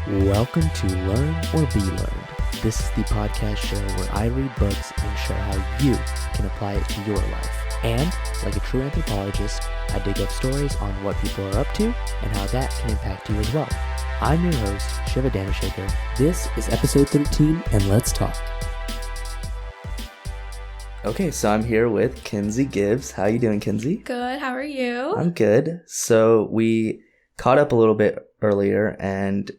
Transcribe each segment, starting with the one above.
Welcome to Learn or Be Learned. This is the podcast show where I read books and share how you can apply it to your life. And, like a true anthropologist, I dig up stories on what people are up to and how that can impact you as well. I'm your host, Shiva Danashekar. This is episode 13, and let's talk. Okay, so I'm here with Kenzie Gibbs. How you doing, Kenzie? Good, how are you? I'm good. So we caught up a little bit earlier, and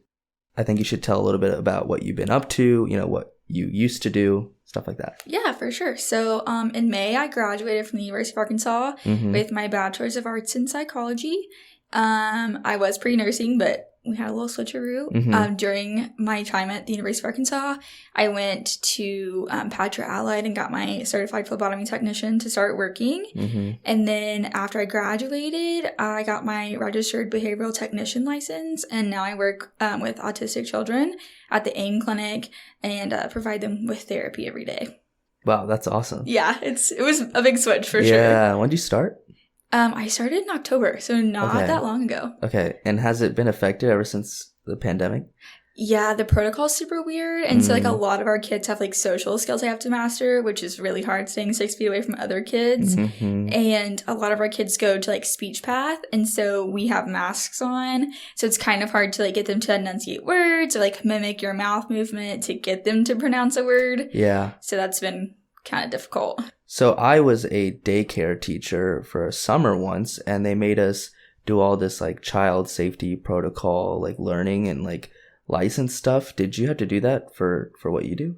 I think you should tell a little bit about what you've been up to, what you used to do, stuff like that. Yeah, for sure. So in May, I graduated from the University of Arkansas with my Bachelor's of Arts in Psychology. I was pre-nursing, but we had a little switcheroo. During my time at the University of Arkansas, I went to Padre Allied and got my certified phlebotomy technician to start working. And then after I graduated, I got my registered behavioral technician license. And now I work with autistic children at the AIM clinic and provide them with therapy every day. Wow, that's awesome. Yeah, it was a big switch for sure. Yeah, when did you start? I started in October, so not that long ago. Okay, and has it been affected ever since the pandemic? Yeah, the protocol's super weird, and so a lot of our kids have social skills they have to master, which is really hard staying 6 feet away from other kids. And a lot of our kids go to speech path, and so we have masks on, so it's kind of hard to get them to enunciate words or mimic your mouth movement to get them to pronounce a word. Yeah. So that's been kind of difficult. So I was a daycare teacher for a summer once, and they made us do all this child safety protocol, learning and license stuff. Did you have to do that for what you do?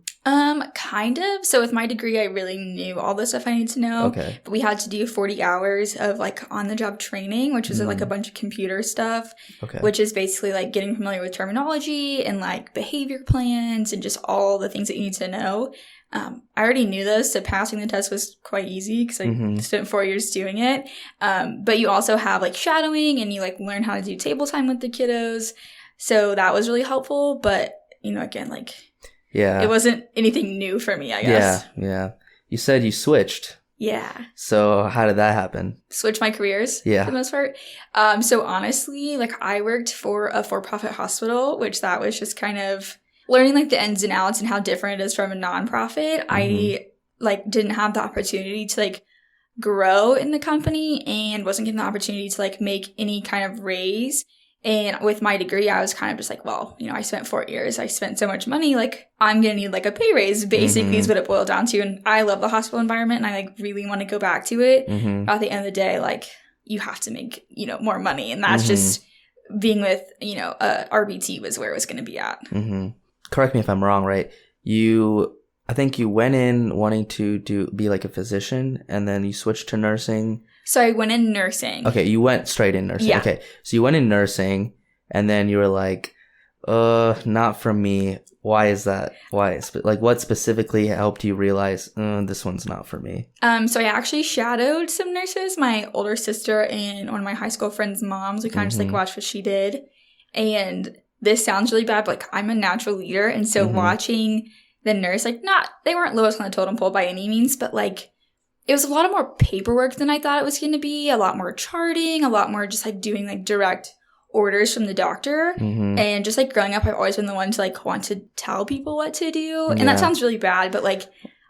Kind of. So with my degree, I really knew all the stuff I need to know. Okay. But we had to do 40 hours of on-the-job training, which was a bunch of computer stuff. Okay. Which is basically getting familiar with terminology and behavior plans and just all the things that you need to know. I already knew this, so passing the test was quite easy because I spent 4 years doing it. But you also have shadowing and you learn how to do table time with the kiddos. So that was really helpful. But, again, yeah, it wasn't anything new for me, I guess. Yeah. You said you switched. Yeah. So how did that happen? Switch my careers, yeah, for the most part. So honestly, I worked for a for-profit hospital, which that was just kind of learning the ins and outs and how different it is from a nonprofit. I didn't have the opportunity to grow in the company and wasn't given the opportunity to make any kind of raise. And with my degree, I was kind of just I spent 4 years. I spent so much money. I'm going to need a pay raise, basically, is what it boiled down to. And I love the hospital environment and I really want to go back to it. At the end of the day, you have to make, more money. And that's just being with, RBT was where it was going to be at. Correct me if I'm wrong, right? I think you went in wanting to be a physician, and then you switched to nursing. So I went in nursing. Okay, you went straight in nursing. Yeah. Okay, so you went in nursing, and then you were not for me. Why is that? Why? What specifically helped you realize this one's not for me? So I actually shadowed some nurses. My older sister and one of my high school friends' moms. We kind of just watched what she did, and this sounds really bad, but I'm a natural leader, and so watching the nurse, they weren't lowest on the totem pole by any means, but it was a lot more paperwork than I thought it was going to be, a lot more charting, a lot more just doing direct orders from the doctor. And just growing up, I've always been the one to want to tell people what to do. And that sounds really bad, but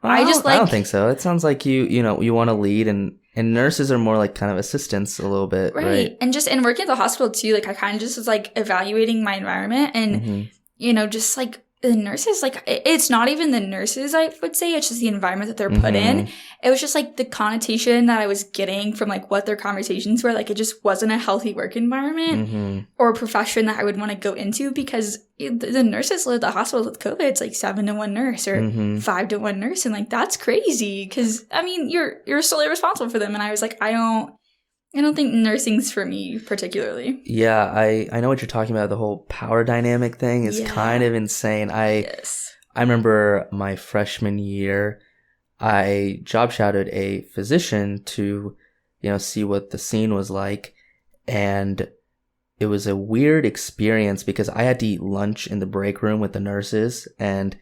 I don't think so. It sounds like you want to lead, and nurses are more kind of assistants a little bit. Right. And just, and working at the hospital too, I kind of just was evaluating my environment and, just the nurses, it's not even the nurses, I would say. It's just the environment that they're put in. It was just the connotation that I was getting from what their conversations were. It just wasn't a healthy work environment or a profession that I would want to go into, because the nurses live at the hospitals with COVID. It's 7 to 1 nurse or 5 to 1 nurse. And that's crazy because, you're solely responsible for them. And I was I don't think nursing's for me particularly. Yeah, I know what you're talking about. The whole power dynamic thing is kind of insane. I remember my freshman year, I job shadowed a physician to, see what the scene was like. And it was a weird experience because I had to eat lunch in the break room with the nurses. And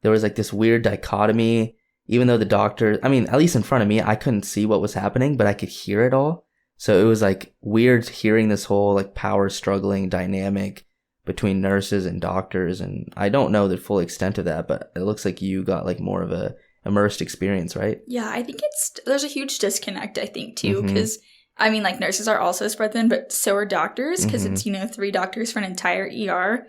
there was this weird dichotomy, even though the doctor, at least in front of me, I couldn't see what was happening, but I could hear it all. So it was weird hearing this whole power struggling dynamic between nurses and doctors. And I don't know the full extent of that, but it looks like you got like more of a immersed experience, right? Yeah, I think there's a huge disconnect, I think, too, because I mean, like, nurses are also spread thin, but so are doctors, because it's, 3 doctors for an entire ER.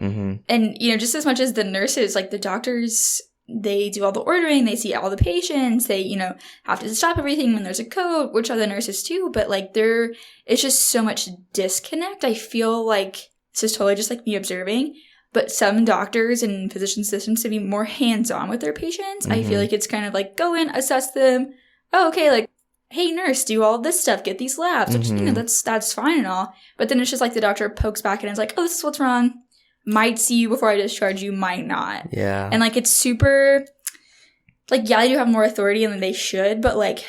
And, just as much as the nurses, like, the doctors, they do all the ordering, they see all the patients, they, have to stop everything when there's a code, which are the nurses too, but, like, it's just so much disconnect. I feel like, this is totally just, like, me observing, but some doctors and physician assistants to be more hands-on with their patients. I feel like it's kind of like, go in, assess them, oh, okay, like, hey, nurse, do all this stuff, get these labs, which, that's fine and all. But then it's just like the doctor pokes back and is like, oh, this is what's wrong. Might see you before I discharge you, might not. Yeah. And, like, it's super, like, yeah, they do have more authority than they should, but, like,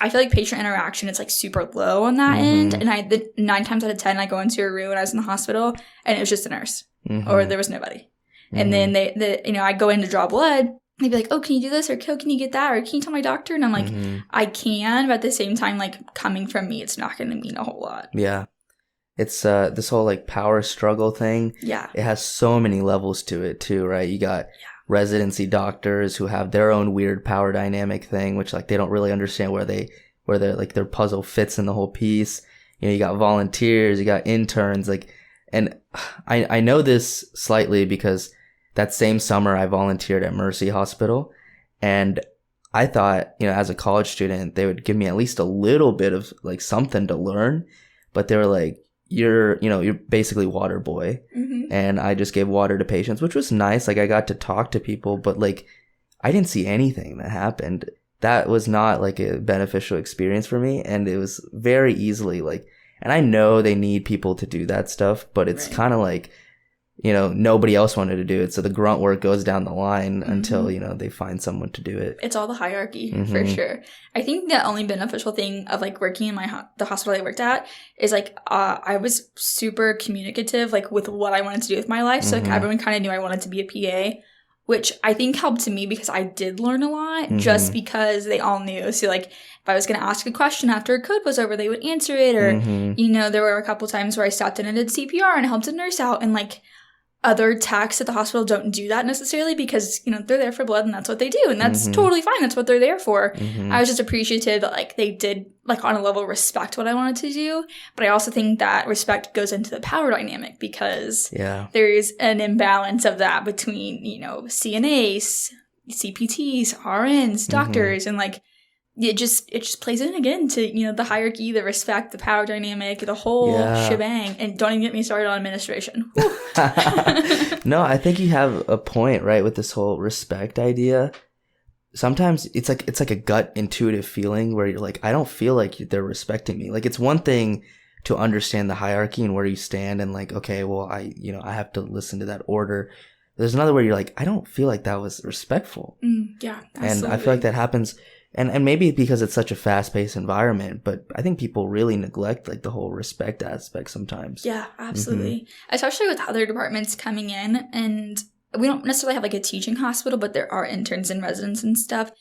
I feel like patient interaction is, like, super low on that end. And 9 times out of 10, I go into a room when I was in the hospital, and it was just a nurse. Or there was nobody. And then I go in to draw blood. They'd be like, oh, can you do this? Or, oh, can you get that? Or, can you tell my doctor? And I'm like, I can, but at the same time, like, coming from me, it's not going to mean a whole lot. Yeah. It's this whole, like, power struggle thing. Yeah. It has so many levels to it, too, right? You got residency doctors who have their own weird power dynamic thing, which, like, they don't really understand where their puzzle fits in the whole piece. You got volunteers, you got interns, like, and I know this slightly because that same summer, I volunteered at Mercy Hospital, and I thought, as a college student, they would give me at least a little bit of, like, something to learn, but they were like, you're basically water boy, and I just gave water to patients, which was nice. Like, I got to talk to people, but, like, I didn't see anything that happened. That was not, like, a beneficial experience for me, and it was very easily, like, and I know they need people to do that stuff, but it's kind of like, nobody else wanted to do it. So the grunt work goes down the line until, they find someone to do it. It's all the hierarchy for sure. I think the only beneficial thing of, like, working in the hospital I worked at is, like, I was super communicative, like, with what I wanted to do with my life. So, like, everyone kind of knew I wanted to be a PA, which I think helped me because I did learn a lot just because they all knew. So, like, if I was going to ask a question after a code was over, they would answer it. Or, there were a couple times where I stopped in and did CPR and helped a nurse out. And, like, other techs at the hospital don't do that necessarily because, they're there for blood and that's what they do. And that's totally fine. That's what they're there for. I was just appreciative that, like, they did, like, on a level respect what I wanted to do. But I also think that respect goes into the power dynamic because there is an imbalance of that between, CNAs, CPTs, RNs, doctors, and, like, it just plays in again to, the hierarchy, the respect, the power dynamic, the whole shebang. And don't even get me started on administration. No, I think you have a point, right, with this whole respect idea. Sometimes it's like a gut intuitive feeling where you're like, I don't feel like they're respecting me. Like, it's one thing to understand the hierarchy and where you stand and, like, okay, well, I have to listen to that order. There's another where you're like, I don't feel like that was respectful. Yeah, absolutely. And I feel like that happens. And maybe because it's such a fast-paced environment, but I think people really neglect, like, the whole respect aspect sometimes. Yeah, absolutely. Especially with other departments coming in, and we don't necessarily have, like, a teaching hospital, but there are interns and residents and stuff.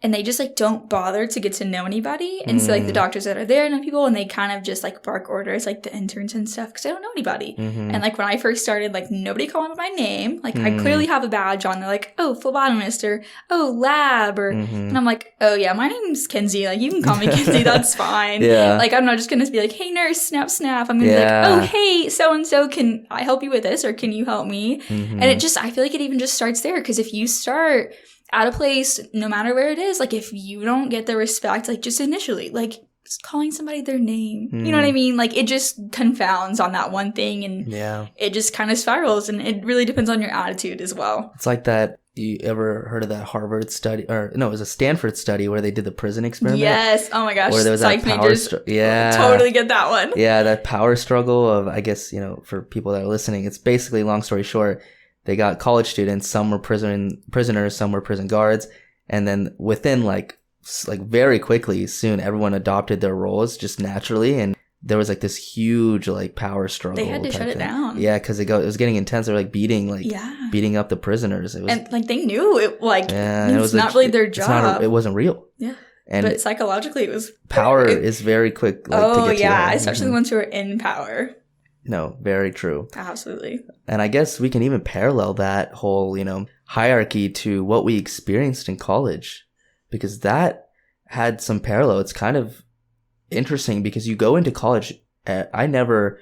And they just, like, don't bother to get to know anybody. And so, like, the doctors that are there know people, and they kind of just, like, bark orders, like, the interns and stuff, because they don't know anybody. And, like, when I first started, like, nobody called me by my name. Like, I clearly have a badge on. They're like, oh, phlebotomist, or, oh, lab, or, and I'm like, oh, yeah, my name's Kenzie. Like, you can call me Kenzie. That's fine. Like, I'm not just going to be like, hey, nurse, snap, snap. I'm going to be like, oh, hey, so-and-so, can I help you with this, or can you help me? And I feel like it even just starts there, because if you start at a place, no matter where it is, like, if you don't get the respect, like, just initially, like, just calling somebody their name, you know what I mean? Like, it just confounds on that one thing, and it just kind of spirals, and it really depends on your attitude as well. It's like that. You ever heard of that Harvard study, or no, it was a Stanford study where they did the prison experiment? Yes. Oh my gosh. Where there was that power totally get that one. Yeah, that power struggle of, I guess, for people that are listening, it's basically, long story short, they got college students, some were prisoners, some were prison guards. And then within like very quickly, soon everyone adopted their roles just naturally. And there was like this huge like power struggle. They had to shut it down. Yeah, because it was getting intense. They were like beating up the prisoners. It was, and like they knew it, like, it was not really their job. It wasn't real. Yeah. But psychologically it was power is very quick. Like, to get to especially the ones who are in power. No, very true. Absolutely. And I guess we can even parallel that whole, hierarchy to what we experienced in college, because that had some parallel. It's kind of interesting because you go into college. I never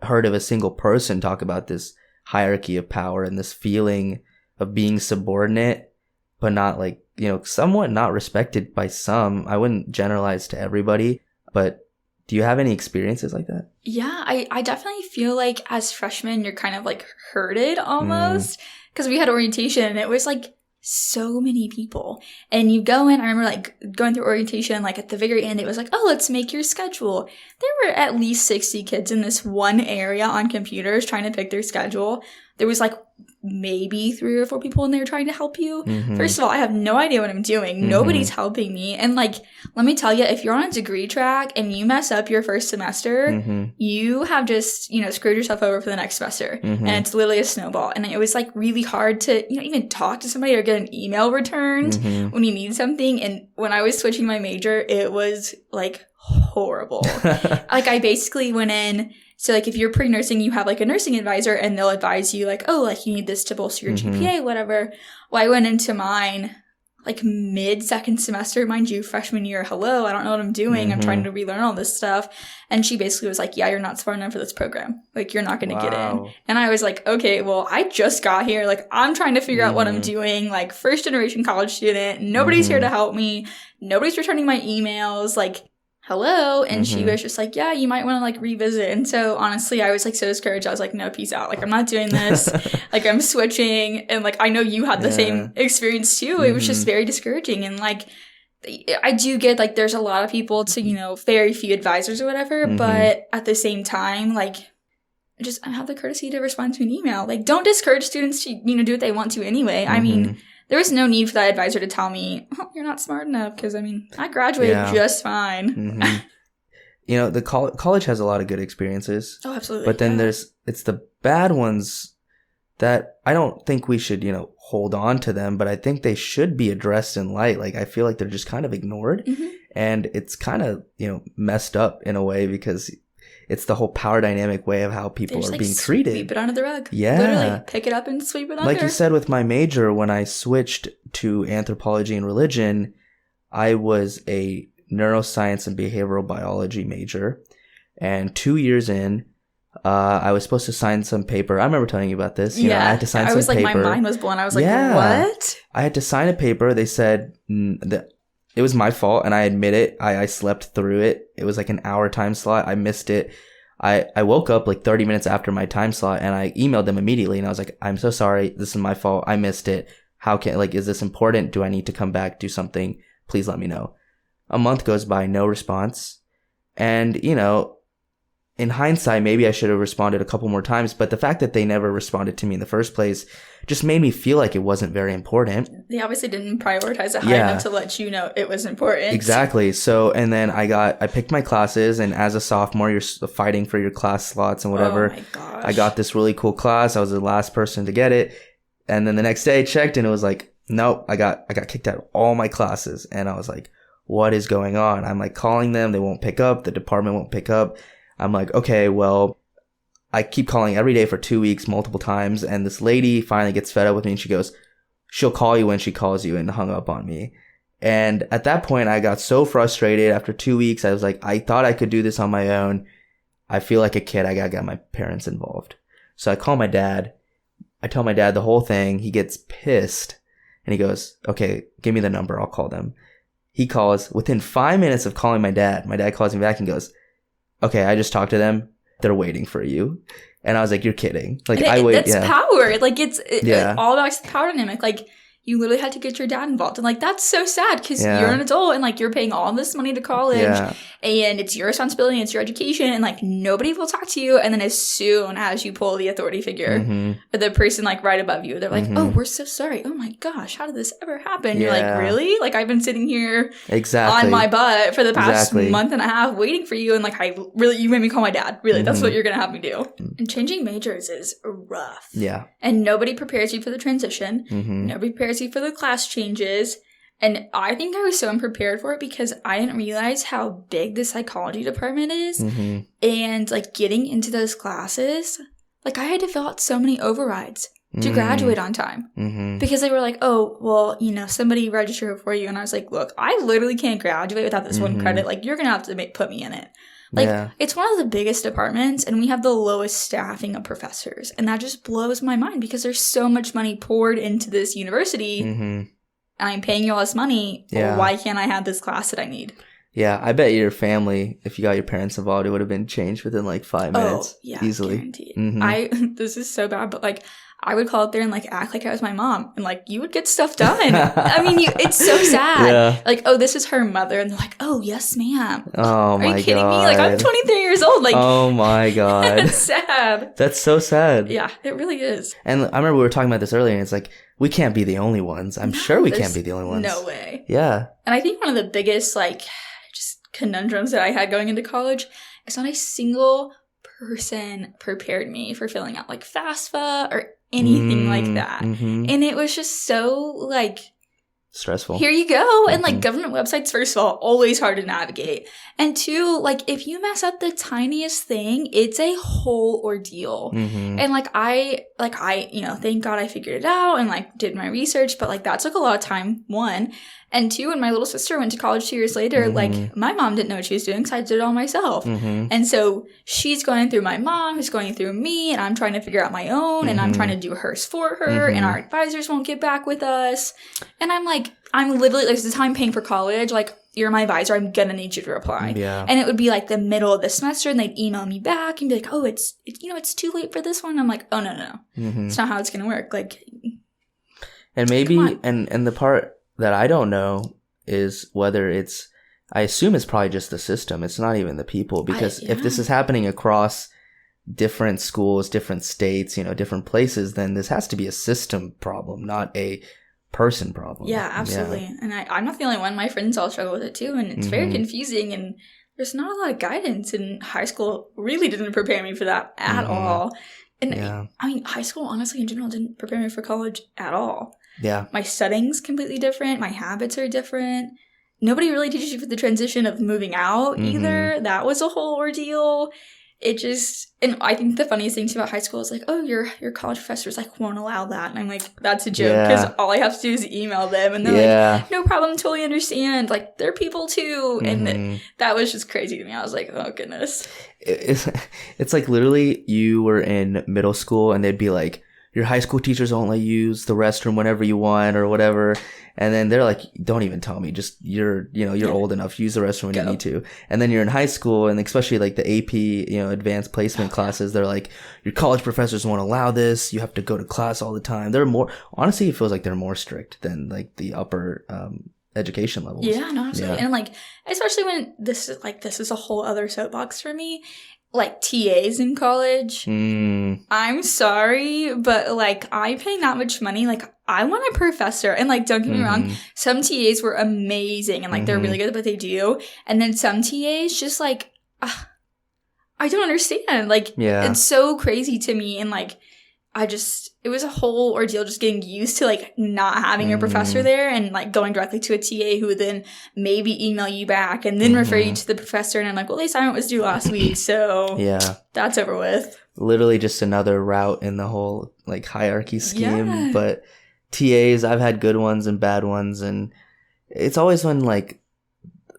heard of a single person talk about this hierarchy of power and this feeling of being subordinate, but not like, somewhat not respected by some. I wouldn't generalize to everybody, but do you have any experiences like that? Yeah, I definitely feel like as freshmen, you're kind of like herded almost, because we had orientation and it was like so many people. And you go in, I remember like going through orientation, like at the very end, it was like, oh, let's make your schedule. There were at least 60 kids in this one area on computers trying to pick their schedule. There was like maybe 3 or 4 people in there trying to help you. Mm-hmm. First of all, I have no idea what I'm doing. Mm-hmm. Nobody's helping me. And like, let me tell you, if you're on a degree track and you mess up your first semester, mm-hmm. you have just, screwed yourself over for the next semester. Mm-hmm. And it's literally a snowball. And it was like really hard to, even talk to somebody or get an email returned mm-hmm. when you need something. And when I was switching my major, it was like horrible. Like I basically went in. So, like, if you're pre-nursing, you have, like, a nursing advisor, and they'll advise you, like, oh, like, you need this to bolster your mm-hmm. GPA, whatever. Well, I went into mine, like, mid-second semester, mind you, freshman year. Hello, I don't know what I'm doing. Mm-hmm. I'm trying to relearn all this stuff. And she basically was like, yeah, you're not smart enough for this program. Like, you're not going to get in. And I was like, okay, well, I just got here. Like, I'm trying to figure out what I'm doing. Like, first-generation college student. Nobody's here to help me. Nobody's returning my emails. Like, hello. And mm-hmm. she was just like, yeah, you might want to like revisit. And so honestly, I was like so discouraged. I was like, no, peace out. Like, I'm not doing this. Like, I'm switching. And like, I know you had the same experience too. Mm-hmm. It was just very discouraging. And like, I do get like, there's a lot of people to, very few advisors or whatever. Mm-hmm. But at the same time, like, just have the courtesy to respond to an email. Like, don't discourage students to, do what they want to anyway. Mm-hmm. I mean, there was no need for that advisor to tell me, oh, you're not smart enough, because, I graduated just fine. Mm-hmm. The college has a lot of good experiences. Oh, absolutely. But then it's the bad ones that I don't think we should, hold on to them, but I think they should be addressed in light. Like, I feel like they're just kind of ignored. Mm-hmm. And it's kind of, messed up in a way because it's the whole power dynamic way of how people are being treated. Sweep it under the rug. Yeah. Literally, pick it up and sweep it under. Like you said with my major, when I switched to anthropology and religion, I was a neuroscience and behavioral biology major. And 2 years in, I was supposed to sign some paper. I remember telling you about this. I had to sign some paper. I was like, my mind was blown. I was like, what? I had to sign a paper. They said that it was my fault, and I admit it. I slept through it. It was like an hour time slot. I missed it. I woke up like 30 minutes after my time slot, and I emailed them immediately, and I was like, I'm so sorry. This is my fault. I missed it. How is this important? Do I need to come back, do something? Please let me know. A month goes by, no response. And, in hindsight, maybe I should have responded a couple more times, but the fact that they never responded to me in the first place just made me feel like it wasn't very important. They obviously didn't prioritize it high enough to let you know it was important. Exactly. So, and then I picked my classes, and as a sophomore, you're fighting for your class slots and whatever. Oh my gosh. I got this really cool class. I was the last person to get it. And then the next day I checked, and it was like, nope, I got kicked out of all my classes. And I was like, what is going on? I'm like calling them. They won't pick up. The department won't pick up. I'm like, okay, well, I keep calling every day for 2 weeks, multiple times. And this lady finally gets fed up with me, and she goes, she'll call you when she calls you, and hung up on me. And at that point, I got so frustrated. After 2 weeks, I was like, I thought I could do this on my own. I feel like a kid. I gotta get my parents involved. So I call my dad. I tell my dad the whole thing. He gets pissed, and he goes, okay, give me the number. I'll call them. He calls. Within 5 minutes of calling my dad calls me back and goes, okay, I just talked to them. They're waiting for you. And I was like, you're kidding. Like, I wait. That's power. Like, it's all about the power dynamic. Like, you literally had to get your dad involved. And like, that's so sad because you're an adult and like, you're paying all this money to college and it's your responsibility. It's your education, and like, nobody will talk to you. And then as soon as you pull the authority figure, the person like right above you, they're like, oh, we're so sorry. Oh my gosh, how did this ever happen? You're like, really? Like, I've been sitting here on my butt for the past month and a half waiting for you. And like, you made me call my dad. Really, that's what you're going to have me do. And changing majors is rough. Yeah. And nobody prepares you for the transition. Nobody prepares you for the class changes. And I think I was so unprepared for it because I didn't realize how big the psychology department is. Mm-hmm. And, like, getting into those classes, like, I had to fill out so many overrides to graduate on time. Mm-hmm. Because they were like, oh, well, you know, somebody registered for you. And I was like, look, I literally can't graduate without this one credit. Like, you're going to have to put me in it. Like, it's one of the biggest departments, and we have the lowest staffing of professors. And that just blows my mind because there's so much money poured into this university. Mm-hmm. I'm paying you all this money. Yeah. Why can't I have this class that I need? Yeah, I bet your family, if you got your parents involved, it would have been changed within like 5 minutes. Oh, yeah, easily. Guaranteed. Mm-hmm. This is so bad, but like, I would call up there and like act like I was my mom, and like you would get stuff done. I mean, it's so sad. Yeah. Like, oh, this is her mother, and they're like, oh, yes, ma'am. Oh my god, are you kidding me? Like, I'm 23 years old. Like, oh my god, it's sad. That's so sad. Yeah, it really is. And I remember we were talking about this earlier, and it's like we can't be the only ones. I'm sure we can't be the only ones. No way. Yeah. And I think one of the biggest like just conundrums that I had going into college is not a single person prepared me for filling out like FAFSA or anything like that. Mm-hmm. And it was just so like stressful. Here you go. And like government websites, first of all, always hard to navigate. And two, like if you mess up the tiniest thing, it's a whole ordeal. Mm-hmm. And I, you know, thank God I figured it out and like did my research, but like that took a lot of time, one. And two, when my little sister went to college 2 years later, like my mom didn't know what she was doing because I did it all myself. Mm-hmm. And so she's going through my mom, who's going through me, and I'm trying to figure out my own, and I'm trying to do hers for her, and our advisors won't get back with us. And I'm like, I'm literally, like, the time paying for college, like, you're my advisor, I'm gonna need you to reply. Yeah. And it would be like the middle of the semester, and they'd email me back and be like, oh, it's you know, it's too late for this one. I'm like, oh, no. It's not how it's gonna work. Like, and maybe, and the part that I don't know is whether it's, I assume it's probably just the system. It's not even the people, because if this is happening across different schools, different states, you know, different places, then this has to be a system problem, not a person problem. Yeah, absolutely. Yeah. And I'm not the only one. My friends all struggle with it too, and it's very confusing, and there's not a lot of guidance, and high school really didn't prepare me for that at all. And I mean, high school, honestly, in general, didn't prepare me for college at all. Yeah. My setting's completely different. My habits are different. Nobody really teaches you for the transition of moving out either. That was a whole ordeal. It just, and I think the funniest thing too about high school is like, oh, your college professors like won't allow that. And I'm like, that's a joke, because all I have to do is email them, and they're like, no problem, totally understand. Like, they're people too. And that was just crazy to me. I was like, oh goodness. It's like literally you were in middle school and they'd be like, your high school teachers won't let you use the restroom whenever you want or whatever. And then they're like, don't even tell me. Just, you're old enough. Use the restroom when you need to. And then you're in high school, and especially like the AP, you know, advanced placement classes, they're like, your college professors won't allow this. You have to go to class all the time. They're more, honestly, it feels like they're more strict than like the upper, education levels. Yeah, no, absolutely. Yeah. And like, especially when this is a whole other soapbox for me. Like, TAs in college. I'm sorry, but, like, I pay that much money. Like, I want a professor. And, like, don't get me wrong, some TAs were amazing. And, like, they're really good at what they do. And then some TAs just, like, I don't understand. Like, it's so crazy to me. And, like, it was a whole ordeal just getting used to, like, not having a professor there and, like, going directly to a TA who would then maybe email you back and then refer you to the professor. And I'm like, well, the assignment was due last week, so that's over with. Literally just another route in the whole, like, hierarchy scheme. Yeah. But TAs, I've had good ones and bad ones. And it's always when, like,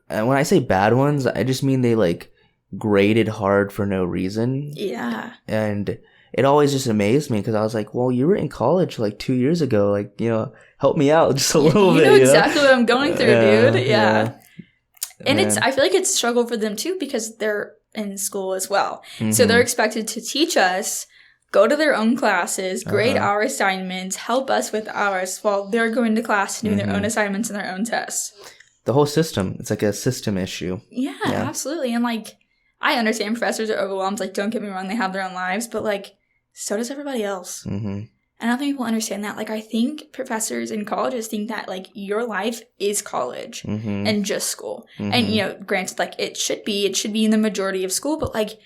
and when I say bad ones, I just mean they, like, graded hard for no reason. Yeah. And it always just amazed me, because I was like, well, you were in college like 2 years ago. Like, you know, help me out just a little bit. You know exactly what I'm going through, dude. Yeah. And I feel like it's a struggle for them too, because they're in school as well. So they're expected to teach us, go to their own classes, grade our assignments, help us with ours, while they're going to class and doing their own assignments and their own tests. The whole system. It's like a system issue. Yeah, absolutely. And like, I understand professors are overwhelmed. Like, don't get me wrong, they have their own lives, but like, so does everybody else. And I don't think people understand that. Like, I think professors in colleges think that, like, your life is college and just school. And, you know, granted, like, it should be in the majority of school, but, like,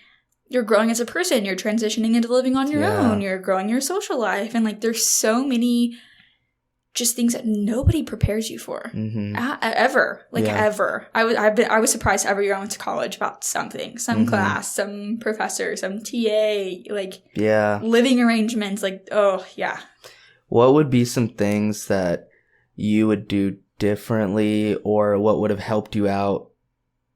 you're growing as a person. You're transitioning into living on your own. You're growing your social life. And, like, there's so many just things that nobody prepares you for ever, ever. I was surprised every year I went to college about something, some class, some professor, some TA, living arrangements, What would be some things that you would do differently, or what would have helped you out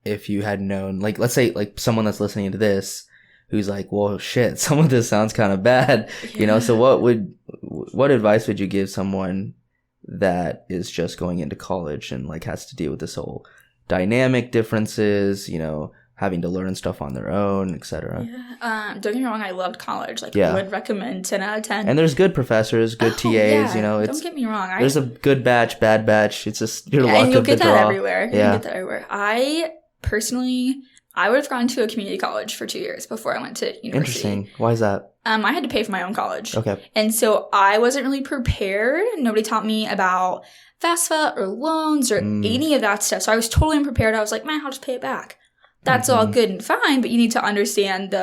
if you had known, like, let's say, like, someone that's listening to this who's like, well, shit, some of this sounds kind of bad, so what advice would you give someone that is just going into college and like has to deal with this whole dynamic differences, having to learn stuff on their own, etc.? Don't get me wrong, I loved college. I would recommend 10 out of 10. And there's good professors, good TAs, don't get me wrong. There's a good batch, bad batch. It's just your luck and you'll of the get that draw. everywhere. You get that everywhere. I personally, I would have gone to a community college for 2 years before I went to university. Interesting. Why is that? I had to pay for my own college. Okay. And so I wasn't really prepared. Nobody taught me about FAFSA or loans or any of that stuff. So I was totally unprepared. I was like, man, I'll just pay it back. That's all good and fine, but you need to understand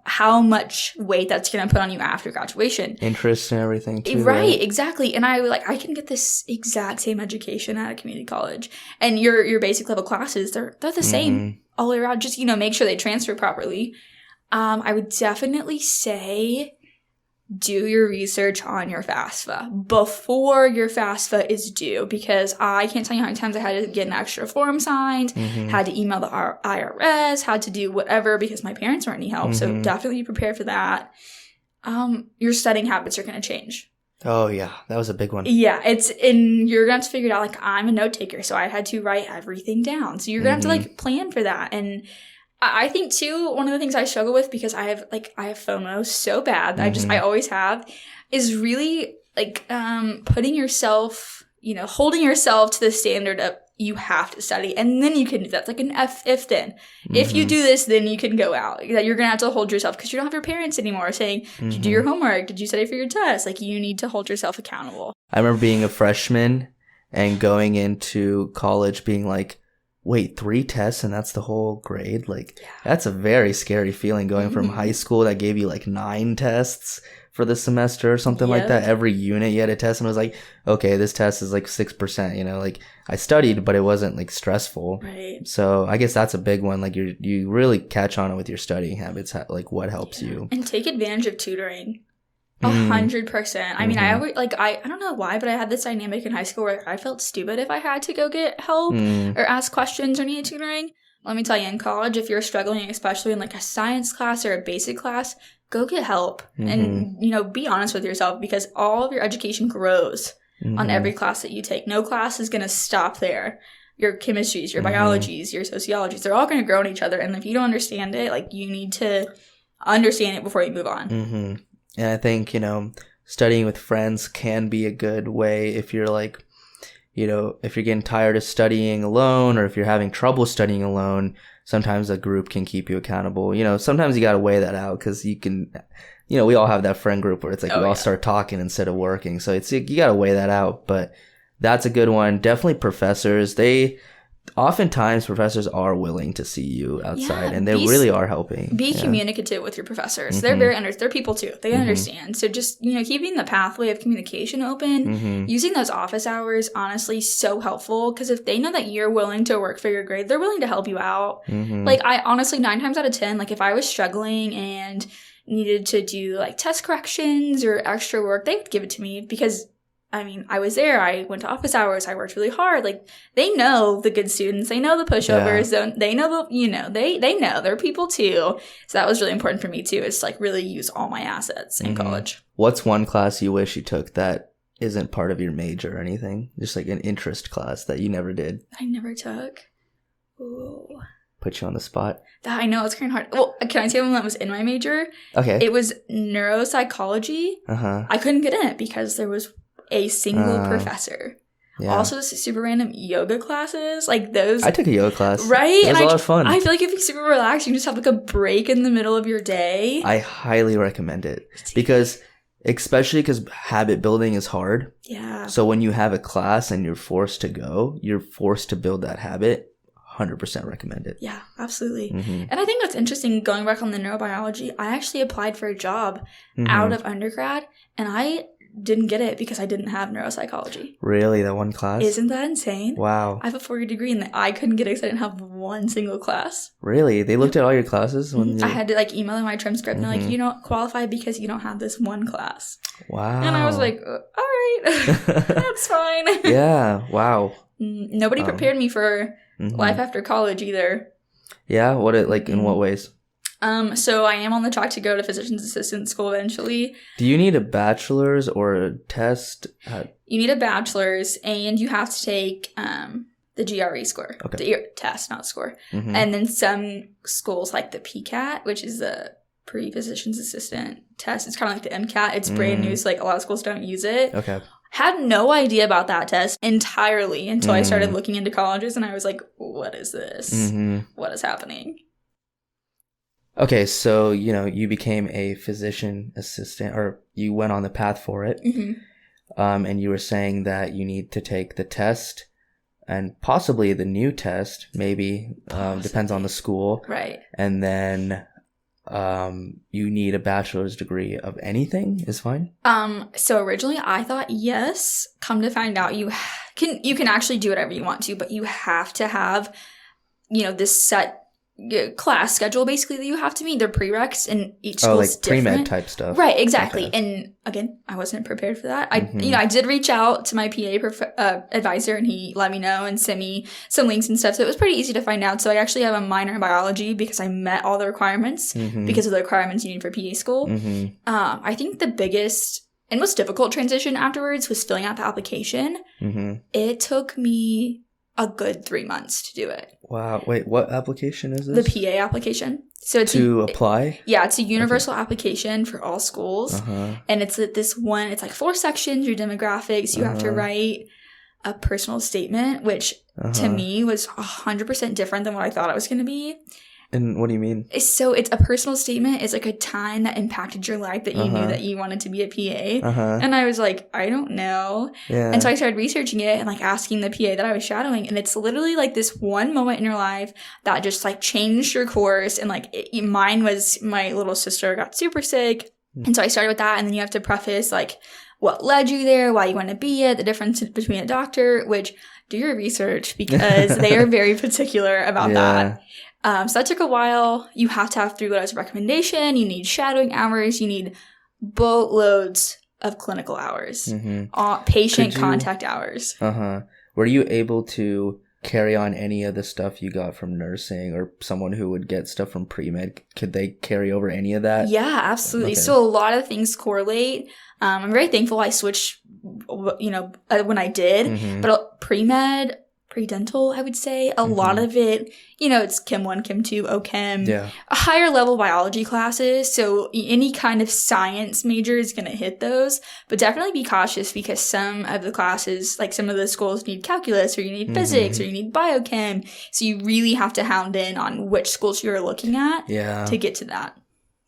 how much weight that's going to put on you after graduation. Interest and everything too. Right, exactly. And I can get this exact same education at a community college. And your basic level classes, they're the same all the way around. Just, make sure they transfer properly. I would definitely say do your research on your FAFSA before your FAFSA is due, because I can't tell you how many times I had to get an extra form signed, had to email the IRS, had to do whatever because my parents weren't any help. So definitely be prepared for that. Your studying habits are going to change. Oh, yeah. That was a big one. Yeah. And you're going to have to figure it out. I'm a note taker, so I had to write everything down. So you're going to have to plan for that. And I think too, one of the things I struggle with, because I have FOMO so bad that I always have, is really putting yourself, holding yourself to the standard of you have to study, and then you can do that. It's like an if then. If you do this, then you can go out. That you're gonna have to hold yourself, because you don't have your parents anymore saying, did you do your homework? Did you study for your test? You need to hold yourself accountable. I remember being a freshman and going into college being like, wait, 3 tests and that's the whole grade? That's a very scary feeling, going from high school that gave you 9 tests for the semester or something like that. Every unit you had a test, and it was like, okay, this test is 6%, I studied, but it wasn't stressful. Right. So I guess that's a big one. You really catch on with your studying habits, what helps you. And take advantage of tutoring. 100%. I mean, I always, I don't know why, but I had this dynamic in high school where I felt stupid if I had to go get help or ask questions or need tutoring. Let me tell you, in college, if you're struggling, especially in a science class or a basic class, go get help. And, be honest with yourself, because all of your education grows on every class that you take. No class is going to stop there. Your chemistries, your biologies, your sociologies, they're all going to grow in each other. And if you don't understand it, you need to understand it before you move on. And I think, studying with friends can be a good way if you're if you're getting tired of studying alone, or if you're having trouble studying alone. Sometimes a group can keep you accountable. Sometimes you got to weigh that out, because you can, we all have that friend group where it's we all start talking instead of working. So you got to weigh that out. But that's a good one. Definitely professors. Oftentimes professors are willing to see you outside, and they really are helping. Be communicative with your professors. They're they're people too. They understand. So just, keeping the pathway of communication open, using those office hours, honestly, so helpful, because if they know that you're willing to work for your grade, they're willing to help you out. I honestly, 9 times out of 10, if I was struggling and needed to do test corrections or extra work, they would give it to me, because I was there. I went to office hours. I worked really hard. They know the good students. They know the pushovers. They know they know they're people too. So that was really important for me too. Is really use all my assets in college. What's one class you wish you took that isn't part of your major or anything? Just an interest class that you never did. I never took. Ooh. Put you on the spot. I know, it's kind of hard. Well, can I say one that was in my major? Okay. It was neuropsychology. I couldn't get in it because there was a single professor. Yeah. Also, super random yoga classes, those. I took a yoga class. Right? It was a lot of fun. I feel like if you're super relaxed, you can just have a break in the middle of your day. I highly recommend it, especially because habit building is hard. Yeah. So when you have a class and you're forced to build that habit. 100% recommend it. Yeah, absolutely. And I think that's interesting, going back on the neurobiology, I actually applied for a job out of undergrad, and I didn't get it because I didn't have neuropsychology. Really? That one class? Isn't that insane? Wow. I have a 4-year degree and I couldn't get it because I didn't have one single class. Really? They looked at all your classes? I had to like email them my transcript and they're like, you don't qualify because you don't have this one class. Wow. And I was like, all right, that's fine. Yeah. Wow. Nobody prepared me for life after college either. Yeah? In what ways? So I am on the track to go to physician's assistant school eventually. Do you need a bachelor's or a test? You need a bachelor's and you have to take the GRE score. Okay. The test, not score. And then some schools like the PCAT, which is the pre-physician's assistant test. It's kind of like the MCAT. It's brand new, so like a lot of schools don't use it. Okay. Had no idea about that test entirely until I started looking into colleges and I was like, what is this? What is happening? Okay, so, you became a physician assistant, or you went on the path for it. And you were saying that you need to take the test and possibly the new test, maybe, depends on the school. Right. And then you need a bachelor's degree of anything is fine? So originally I thought yes. Come to find out you can actually do whatever you want to, but you have to have, this set class schedule basically that you have to meet. They're prereqs and each school's different. Pre-med type stuff. Right, exactly. Okay. And again, I wasn't prepared for that. I did reach out to my PA advisor and he let me know and sent me some links and stuff. So it was pretty easy to find out. So I actually have a minor in biology because I met all the requirements because of the requirements you need for PA school. I think the biggest and most difficult transition afterwards was filling out the application. It took me a good 3 months to do it. Wow. Wait, what application is this? The PA application. So it's apply? Yeah, it's a universal application for all schools. And it's it's like 4 sections, your demographics. You have to write a personal statement, which to me was 100% different than what I thought it was going to be. And what do you mean? So it's a personal statement. It's like a time that impacted your life that you knew that you wanted to be a PA. And I was like, I don't know. Yeah. And so I started researching it and like asking the PA that I was shadowing. And it's literally like this one moment in your life that just like changed your course. And like mine was my little sister got super sick. And so I started with that. And then you have to preface like what led you there, why you want to be it, the difference between a doctor, which do your research because they are very particular about that. So that took a while. You have to have 3 letters of recommendation. You need shadowing hours. You need boatloads of clinical hours. Patient contact hours. Were you able to carry on any of the stuff you got from nursing or someone who would get stuff from pre-med? Could they carry over any of that? Yeah, absolutely. Okay. So a lot of things correlate. I'm very thankful I switched, when I did. But pre-med, pre-dental, I would say. A lot of it, it's Chem 1, Chem 2, OChem. Yeah. Higher level biology classes. So any kind of science major is going to hit those. But definitely be cautious because some of the classes, like some of the schools need calculus or you need physics or you need biochem. So you really have to hound in on which schools you're looking at to get to that.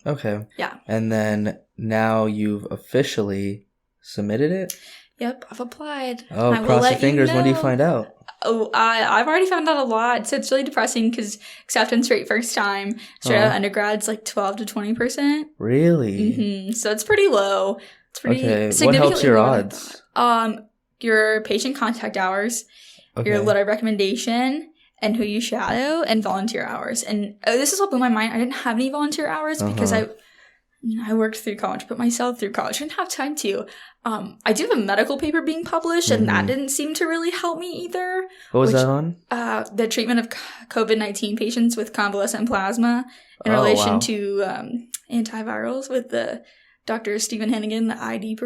Okay. Yeah. And then now you've officially submitted it? Yep, I've applied. Oh, cross your fingers. When do you find out? Oh, I've already found out a lot. So it's really depressing because acceptance rate first time, straight out of undergrad's like 12 to 20%. Really? So it's pretty low. It's pretty significantly what helps your odds? Your patient contact hours, your letter of recommendation, and who you shadow, and volunteer hours. And this is what blew my mind. I didn't have any volunteer hours because I worked through college, put myself through college. I didn't have time to. I do have a medical paper being published, and that didn't seem to really help me either. What was that on? The treatment of COVID-19 patients with convalescent plasma in relation to antivirals with the Dr. Stephen Hennigan, the ID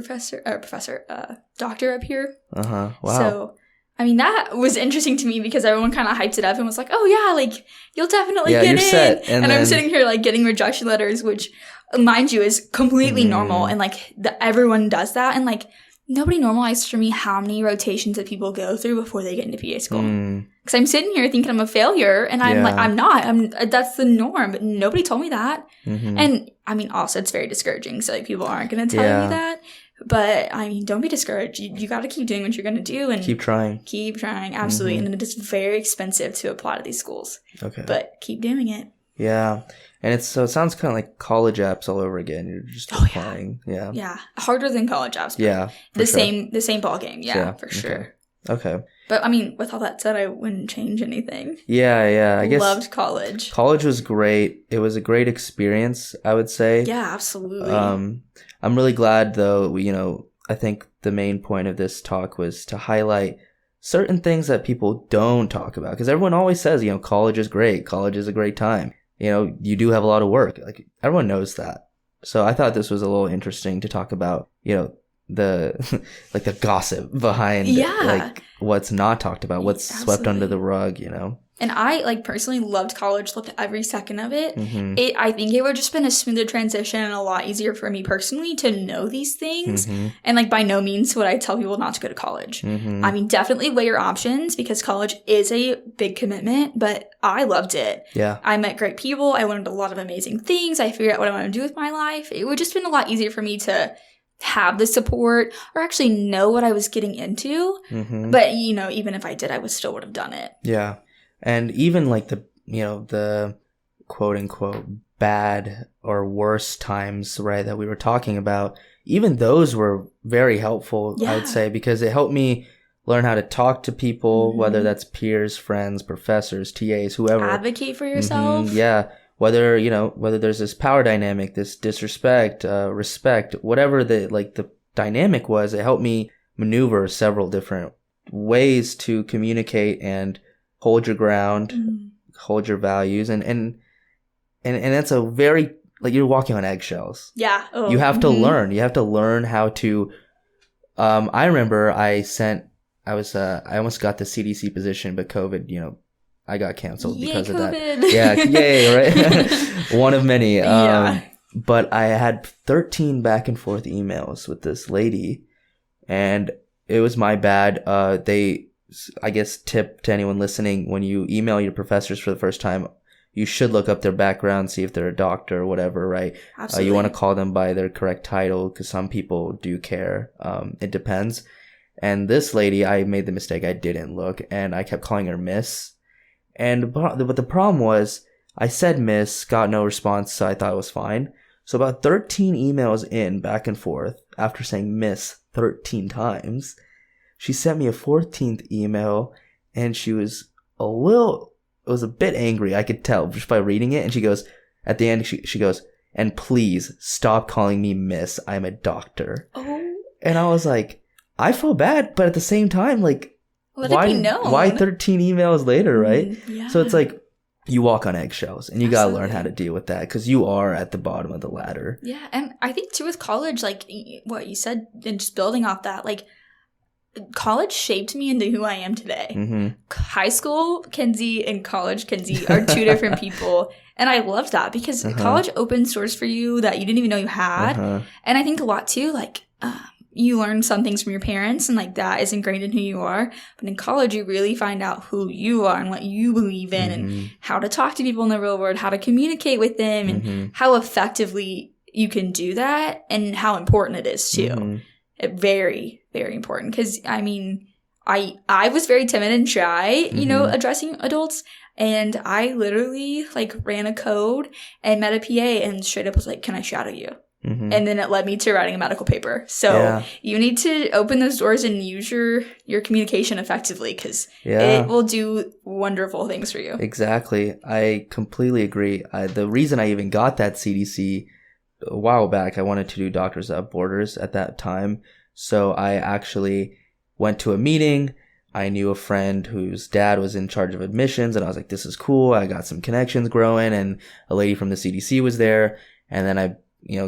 doctor up here. Wow. So, I mean, that was interesting to me because everyone kind of hyped it up and was like, oh yeah, like, you'll definitely get in. Set. And I'm sitting here like getting rejection letters, which, mind you, is completely normal. And like, everyone does that. And like, nobody normalized for me how many rotations that people go through before they get into PA school. Because I'm sitting here thinking I'm a failure and I'm like, I'm not. That's the norm. But nobody told me that. And I mean, also, it's very discouraging. So like, people aren't going to tell you that. But, I mean, don't be discouraged. You got to keep doing what you're going to do. And keep trying. Keep trying, absolutely. And it is very expensive to apply to these schools. Okay. But keep doing it. Yeah. And it sounds kind of like college apps all over again. You're just applying. Yeah. Yeah. Harder than college apps. Yeah. The same ball game. Yeah, for sure. Okay. But I mean, with all that said, I wouldn't change anything. Yeah. I guess loved college. College was great. It was a great experience, I would say. Yeah, absolutely. I'm really glad though, I think the main point of this talk was to highlight certain things that people don't talk about, because everyone always says, college is great. College is a great time. You do have a lot of work. Like, everyone knows that. So I thought this was a little interesting to talk about, the like the gossip behind like what's not talked about, what's swept under the rug, And I personally loved college, loved every second of it. Mm-hmm. I think it would have just been a smoother transition and a lot easier for me personally to know these things. Mm-hmm. And by no means would I tell people not to go to college. Mm-hmm. I mean, definitely weigh your options, because college is a big commitment, but I loved it. Yeah. I met great people. I learned a lot of amazing things. I figured out what I want to do with my life. It would just been a lot easier for me to have the support or actually know what I was getting into. Mm-hmm. But, even if I did, I still would have done it. Yeah. And even the quote unquote bad or worse times, right, that we were talking about, even those were very helpful, I would say, because it helped me learn how to talk to people, whether that's peers, friends, professors, TAs, whoever. Advocate for yourself. Mm-hmm. Yeah. Whether there's this power dynamic, this disrespect, respect, whatever the dynamic was, it helped me maneuver several different ways to communicate and hold your ground, hold your values, and that's a very, you're walking on eggshells. Yeah. Oh. You have to learn. You have to learn how to. I remember I almost got the CDC position, but COVID, I got canceled because of that. Yeah, yay, right? One of many. But I had 13 back and forth emails with this lady, and it was my bad. I guess, tip to anyone listening, when you email your professors for the first time, you should look up their background, see if they're a doctor or whatever, right? Absolutely. You want to call them by their correct title, because some people do care. It depends. And this lady, I made the mistake. I didn't look, and I kept calling her Miss. But the problem was, I said Miss, got no response, so I thought it was fine. So about 13 emails in, back and forth, after saying Miss 13 times, she sent me a 14th email, and she was a bit angry. I could tell just by reading it. And she goes, at the end, she goes, "And please stop calling me Miss. I'm a doctor." Oh. And I was like, I feel bad, but at the same time, let it be known. Why 13 emails later, right? Yeah. So it's you walk on eggshells, and you got to learn how to deal with that, because you are at the bottom of the ladder. Yeah. And I think too with college, what you said, and just building off that, college shaped me into who I am today. Mm-hmm. High school Kenzie and college Kenzie are two different people. And I loved that, because college opens doors for you that you didn't even know you had. And I think a lot too, you learn some things from your parents, and that is ingrained in who you are. But in college, you really find out who you are and what you believe in, and how to talk to people in the real world, how to communicate with them, and how effectively you can do that, and how important it is too. Very, very important. Because I was very timid and shy, addressing adults. And I literally ran a code and met a PA and straight up was like, "Can I shadow you?" And then it led me to writing a medical paper. So you need to open those doors and use your communication effectively, because it will do wonderful things for you. Exactly. I completely agree. The reason I even got that CDC a while back, I wanted to do Doctors Without Borders at that time. So I actually went to a meeting. I knew a friend whose dad was in charge of admissions, and I was like, this is cool. I got some connections growing, and a lady from the CDC was there. And then I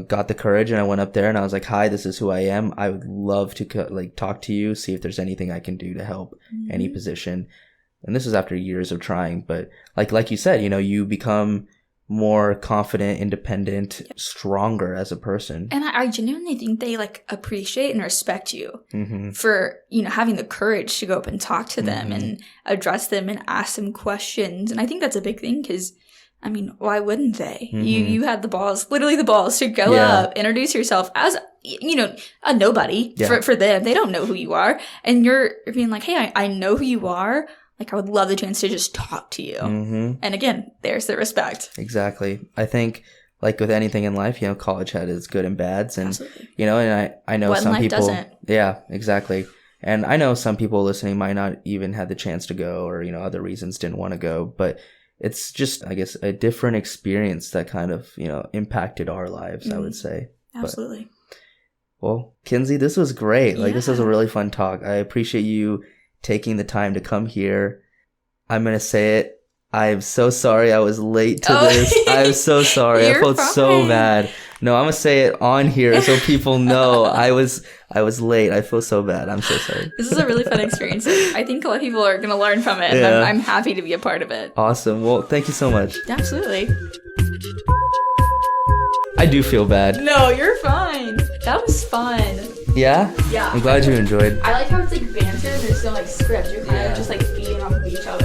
got the courage, and I went up there, and I was like, "Hi, this is who I am. I would love to talk to you, see if there's anything I can do to help any position." And this was after years of trying, but like you said, you become more confident, independent, stronger as a person. And I genuinely think they appreciate and respect you for, having the courage to go up and talk to them and address them and ask them questions. And I think that's a big thing, because why wouldn't they? You had the balls to go up, introduce yourself as, a nobody for them. They don't know who you are. And you're being like, "Hey, I know who you are. like I would love the chance to just talk to you. Mm-hmm. And again, there's the respect. Exactly. I think like with anything in life, college had its good and bads, and Absolutely. And I know what some life people doesn't. Yeah, exactly. And I know some people listening might not even have the chance to go, or other reasons didn't want to go, but it's just, I guess, a different experience that kind of impacted our lives, I would say. Absolutely. Well, Kenzie, this was great. Like, this was a really fun talk. I appreciate you taking the time to come here. I'm going to say it. I'm so sorry I was late to this. I'm so sorry. I felt so bad. No, I'm going to say it on here so people know I was late. I feel so bad. I'm so sorry. This is a really fun experience. I think a lot of people are going to learn from it. And I'm happy to be a part of it. Awesome. Well, thank you so much. Absolutely. I do feel bad. No, you're fine. That was fun. Yeah? Yeah. I'm glad you enjoyed. I like how it's like banter and there's no like script. You're kind of just like feeding off of each other.